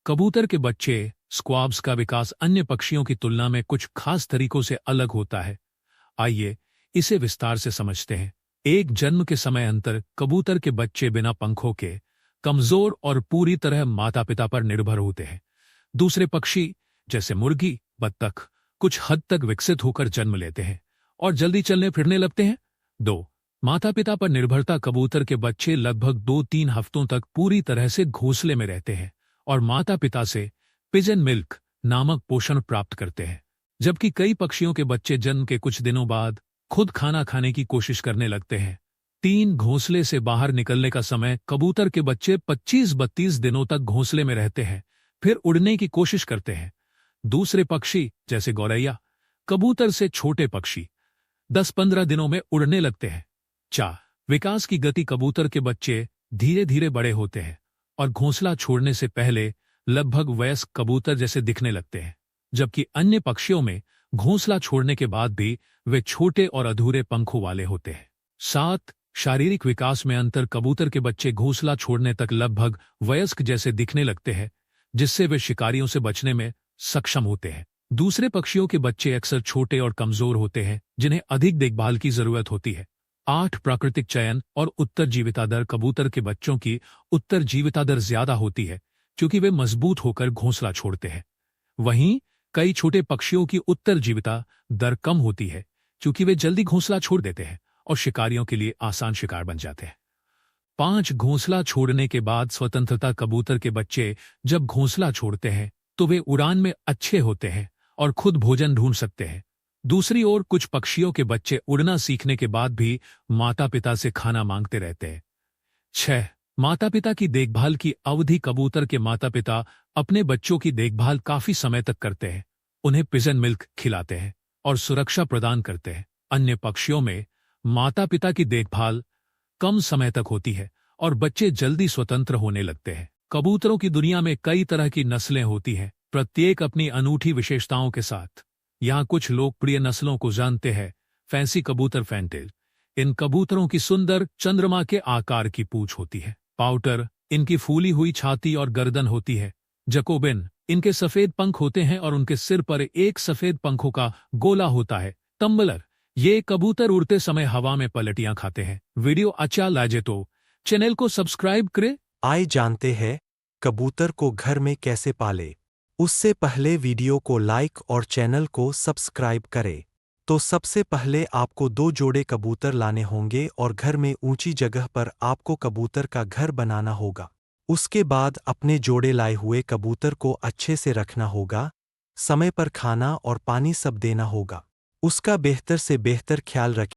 कबूतर के बच्चे स्क्वाब्स का विकास अन्य पक्षियों की तुलना में कुछ खास तरीकों से अलग होता है। आइए इसे विस्तार से समझते हैं। एक जन्म के समय अंतर कबूतर के बच्चे बिना पंखों के कमजोर और पूरी तरह माता पिता पर निर्भर होते हैं। दूसरे पक्षी जैसे मुर्गी, बत्तख कुछ हद तक विकसित होकर जन्म लेते हैं और जल्दी चलने फिरने लगते हैं। 2. माता पिता पर निर्भरता कबूतर के बच्चे लगभग 2-3 हफ्तों तक पूरी तरह से घोंसले में रहते हैं और माता पिता से पिजन मिल्क नामक पोषण प्राप्त करते हैं, जबकि कई पक्षियों के बच्चे जन्म के कुछ दिनों बाद खुद खाना खाने की कोशिश करने लगते हैं। 3. घोंसले से बाहर निकलने का समय कबूतर के बच्चे 25-32 दिनों तक घोंसले में रहते हैं, फिर उड़ने की कोशिश करते हैं। दूसरे पक्षी जैसे गौरैया कबूतर से छोटे पक्षी 10-15 दिनों में उड़ने लगते हैं। 4. विकास की गति कबूतर के बच्चे धीरे धीरे बड़े होते हैं और घोंसला छोड़ने से पहले लगभग वयस्क कबूतर जैसे दिखने लगते हैं, जबकि अन्य पक्षियों में घोंसला छोड़ने के बाद भी वे छोटे और अधूरे पंखों वाले होते हैं। 7. शारीरिक विकास में अंतर कबूतर के बच्चे घोंसला छोड़ने तक लगभग वयस्क जैसे दिखने लगते हैं, जिससे वे शिकारियों से बचने में सक्षम होते हैं। दूसरे पक्षियों के बच्चे अक्सर छोटे और कमजोर होते हैं, जिन्हें अधिक देखभाल की जरूरत होती है। 8. प्राकृतिक चयन और उत्तरजीविता दर कबूतर के बच्चों की उत्तरजीविता दर ज्यादा होती है क्योंकि वे मजबूत होकर घोंसला छोड़ते हैं। वहीं कई छोटे पक्षियों की उत्तरजीविता दर कम होती है क्योंकि वे जल्दी घोंसला छोड़ देते हैं और शिकारियों के लिए आसान शिकार बन जाते हैं। 5. घोंसला छोड़ने के बाद स्वतंत्रता कबूतर के बच्चे जब घोंसला छोड़ते हैं तो वे उड़ान में अच्छे होते हैं और खुद भोजन ढूंढ सकते हैं। दूसरी ओर कुछ पक्षियों के बच्चे उड़ना सीखने के बाद भी माता पिता से खाना मांगते रहते हैं। 6. माता पिता की देखभाल की अवधि कबूतर के माता पिता अपने बच्चों की देखभाल काफी समय तक करते हैं, उन्हें पिजन मिल्क खिलाते हैं और सुरक्षा प्रदान करते हैं। अन्य पक्षियों में माता पिता की देखभाल कम समय तक होती है और बच्चे जल्दी स्वतंत्र होने लगते हैं। कबूतरों की दुनिया में कई तरह की नस्लें होती हैं, प्रत्येक अपनी अनूठी विशेषताओं के साथ। यहाँ कुछ लोकप्रिय नस्लों को जानते हैं। फैंसी कबूतर फैंटेल, इन कबूतरों की सुंदर चंद्रमा के आकार की पूंछ होती है। पाउटर, इनकी फूली हुई छाती और गर्दन होती है। जकोबिन, इनके सफेद पंख होते हैं और उनके सिर पर एक सफेद पंखों का गोला होता है। टम्बलर, ये कबूतर उड़ते समय हवा में पलटियां खाते हैं। वीडियो अच्छा लगे तो चैनल को सब्सक्राइब करें। आइए जानते हैं कबूतर को घर में कैसे पाले। उससे पहले वीडियो को लाइक और चैनल को सब्सक्राइब करें। तो सबसे पहले आपको 2 जोड़े कबूतर लाने होंगे और घर में ऊंची जगह पर आपको कबूतर का घर बनाना होगा। उसके बाद अपने जोड़े लाए हुए कबूतर को अच्छे से रखना होगा, समय पर खाना और पानी सब देना होगा। उसका बेहतर से बेहतर ख्याल रखें।